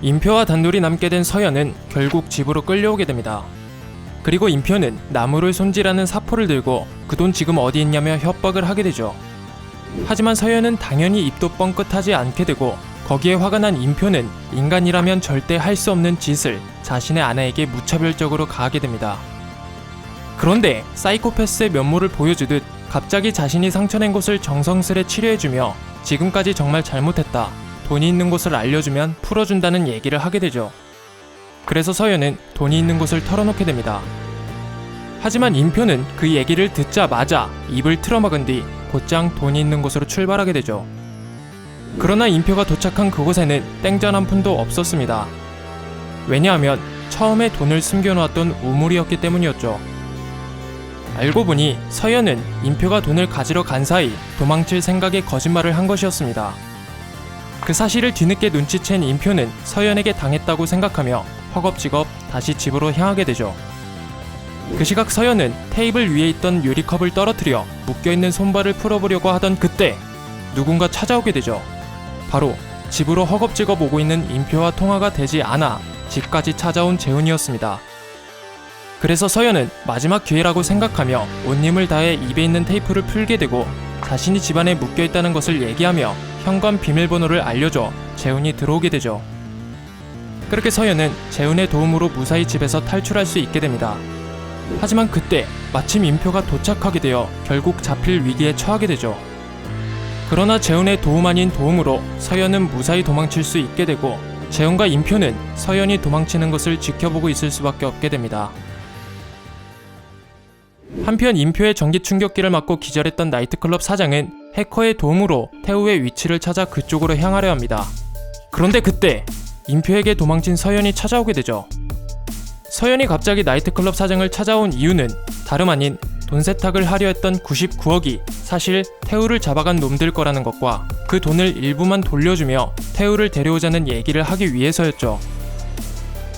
임표와 단둘이 남게 된 서연은 결국 집으로 끌려오게 됩니다. 그리고 임표는 나무를 손질하는 사포를 들고 그 돈 지금 어디 있냐며 협박을 하게 되죠. 하지만 서연은 당연히 입도 뻥끗하지 않게 되고 거기에 화가 난 임표는 인간이라면 절대 할 수 없는 짓을 자신의 아내에게 무차별적으로 가하게 됩니다. 그런데 사이코패스의 면모를 보여주듯 갑자기 자신이 상처낸 곳을 정성스레 치료해주며 지금까지 정말 잘못했다, 돈이 있는 곳을 알려주면 풀어준다는 얘기를 하게 되죠. 그래서 서연은 돈이 있는 곳을 털어놓게 됩니다. 하지만 임표는 그 얘기를 듣자마자 입을 틀어막은 뒤 곧장 돈이 있는 곳으로 출발하게 되죠. 그러나 임표가 도착한 그곳에는 땡전 한 푼도 없었습니다. 왜냐하면 처음에 돈을 숨겨놓았던 우물이었기 때문이었죠. 알고 보니 서연은 임표가 돈을 가지러 간 사이 도망칠 생각에 거짓말을 한 것이었습니다. 그 사실을 뒤늦게 눈치챈 임표는 서연에게 당했다고 생각하며 허겁지겁 다시 집으로 향하게 되죠. 그 시각 서연은 테이블 위에 있던 유리컵을 떨어뜨려 묶여있는 손발을 풀어보려고 하던 그때 누군가 찾아오게 되죠. 바로 집으로 허겁지겁 오고 있는 임표와 통화가 되지 않아 집까지 찾아온 재훈이었습니다. 그래서 서연은 마지막 기회라고 생각하며 온 힘을 다해 입에 있는 테이프를 풀게 되고 자신이 집안에 묶여있다는 것을 얘기하며 현관 비밀번호를 알려줘 재훈이 들어오게 되죠. 그렇게 서연은 재훈의 도움으로 무사히 집에서 탈출할 수 있게 됩니다. 하지만 그때 마침 임표가 도착하게 되어 결국 잡힐 위기에 처하게 되죠. 그러나 재훈의 도움 아닌 도움으로 서연은 무사히 도망칠 수 있게 되고 재훈과 임표는 서연이 도망치는 것을 지켜보고 있을 수밖에 없게 됩니다. 한편 임표의 전기 충격기를 맞고 기절했던 나이트클럽 사장은 해커의 도움으로 태우의 위치를 찾아 그쪽으로 향하려 합니다. 그런데 그때 임표에게 도망친 서연이 찾아오게 되죠. 서연이 갑자기 나이트클럽 사장을 찾아온 이유는 다름 아닌 돈 세탁을 하려 했던 99억이 사실 태우를 잡아간 놈들 거라는 것과 그 돈을 일부만 돌려주며 태우를 데려오자는 얘기를 하기 위해서였죠.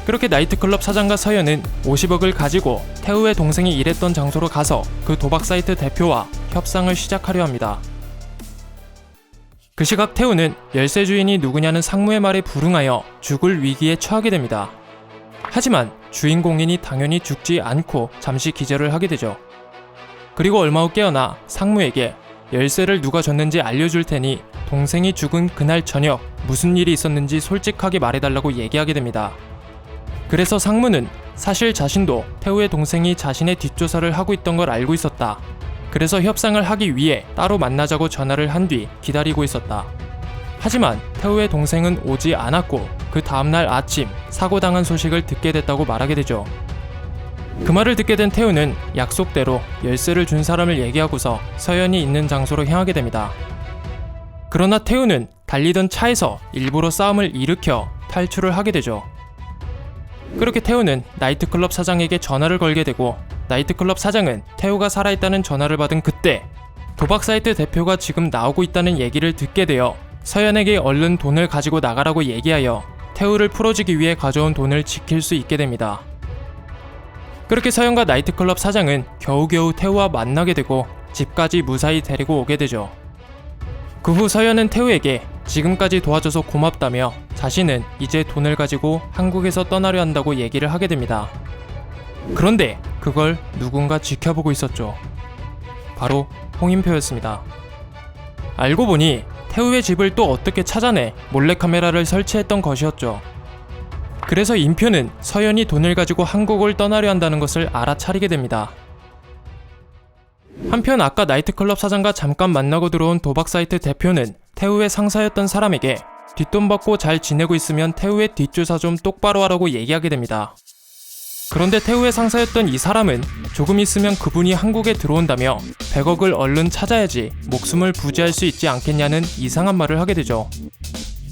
그렇게 나이트클럽 사장과 서연은 50억을 가지고 태우의 동생이 일했던 장소로 가서 그 도박 사이트 대표와 협상을 시작하려 합니다. 그 시각 태우는 열쇠 주인이 누구냐는 상무의 말에 불응하여 죽을 위기에 처하게 됩니다. 하지만 주인공이니 당연히 죽지 않고 잠시 기절을 하게 되죠. 그리고 얼마 후 깨어나 상무에게 열쇠를 누가 줬는지 알려줄 테니 동생이 죽은 그날 저녁 무슨 일이 있었는지 솔직하게 말해달라고 얘기하게 됩니다. 그래서 상무는 사실 자신도 태우의 동생이 자신의 뒷조사를 하고 있던 걸 알고 있었다. 그래서 협상을 하기 위해 따로 만나자고 전화를 한 뒤 기다리고 있었다. 하지만 태우의 동생은 오지 않았고 그 다음날 아침 사고당한 소식을 듣게 됐다고 말하게 되죠. 그 말을 듣게 된 태우는 약속대로 열쇠를 준 사람을 얘기하고서 서연이 있는 장소로 향하게 됩니다. 그러나 태우는 달리던 차에서 일부러 싸움을 일으켜 탈출을 하게 되죠. 그렇게 태우는 나이트클럽 사장에게 전화를 걸게 되고 나이트클럽 사장은 태우가 살아있다는 전화를 받은 그때 도박 사이트 대표가 지금 나오고 있다는 얘기를 듣게 되어 서연에게 얼른 돈을 가지고 나가라고 얘기하여 태우를 풀어주기 위해 가져온 돈을 지킬 수 있게 됩니다. 그렇게 서연과 나이트클럽 사장은 겨우겨우 태우와 만나게 되고 집까지 무사히 데리고 오게 되죠. 그 후 서연은 태우에게 지금까지 도와줘서 고맙다며 자신은 이제 돈을 가지고 한국에서 떠나려 한다고 얘기를 하게 됩니다. 그런데 그걸 누군가 지켜보고 있었죠. 바로 홍임표였습니다. 알고 보니 태우의 집을 또 어떻게 찾아내 몰래카메라를 설치했던 것이었죠. 그래서 임표는 서연이 돈을 가지고 한국을 떠나려 한다는 것을 알아차리게 됩니다. 한편 아까 나이트클럽 사장과 잠깐 만나고 들어온 도박 사이트 대표는 태우의 상사였던 사람에게 뒷돈 받고 잘 지내고 있으면 태우의 뒷조사 좀 똑바로 하라고 얘기하게 됩니다. 그런데 태우의 상사였던 이 사람은 조금 있으면 그분이 한국에 들어온다며 100억을 얼른 찾아야지 목숨을 부지할 수 있지 않겠냐는 이상한 말을 하게 되죠.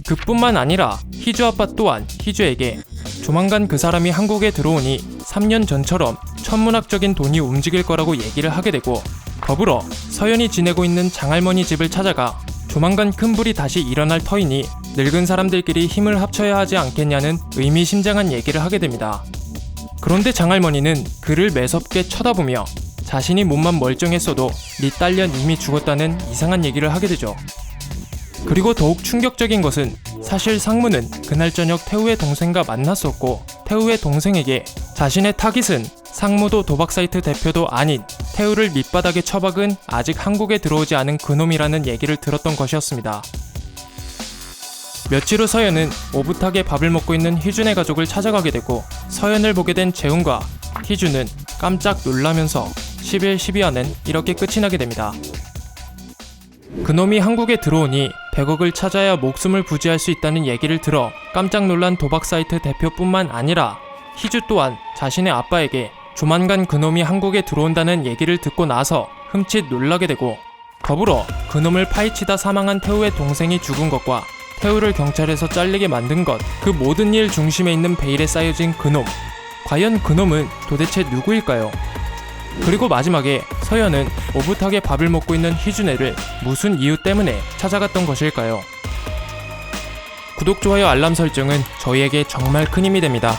그뿐만 아니라 희주 아빠 또한 희주에게 조만간 그 사람이 한국에 들어오니 3년 전처럼 천문학적인 돈이 움직일 거라고 얘기를 하게 되고 더불어 서연이 지내고 있는 장할머니 집을 찾아가 조만간 큰 불이 다시 일어날 터이니 늙은 사람들끼리 힘을 합쳐야 하지 않겠냐는 의미심장한 얘기를 하게 됩니다. 그런데 장할머니는 그를 매섭게 쳐다보며 자신이 몸만 멀쩡했어도 네 딸년 이미 죽었다는 이상한 얘기를 하게 되죠. 그리고 더욱 충격적인 것은 사실 상무는 그날 저녁 태우의 동생과 만났었고 태우의 동생에게 자신의 타깃은 상무도 도박 사이트 대표도 아닌 태우를 밑바닥에 처박은 아직 한국에 들어오지 않은 그놈이라는 얘기를 들었던 것이었습니다. 며칠 후 서연은 오붓하게 밥을 먹고 있는 희준의 가족을 찾아가게 되고 서연을 보게 된 재훈과 희준은 깜짝 놀라면서 11, 12화는 이렇게 끝이 나게 됩니다. 그놈이 한국에 들어오니 100억을 찾아야 목숨을 부지할 수 있다는 얘기를 들어 깜짝 놀란 도박 사이트 대표뿐만 아니라 희주 또한 자신의 아빠에게 조만간 그놈이 한국에 들어온다는 얘기를 듣고 나서 흠칫 놀라게 되고 더불어 그놈을 파헤치다 사망한 태우의 동생이 죽은 것과 태우를 경찰에서 잘리게 만든 것, 그 모든 일 중심에 있는 베일에 쌓여진 그놈. 과연 그놈은 도대체 누구일까요? 그리고 마지막에 서연은 오붓하게 밥을 먹고 있는 희준애를 무슨 이유 때문에 찾아갔던 것일까요? 구독, 좋아요, 알람 설정은 저희에게 정말 큰 힘이 됩니다.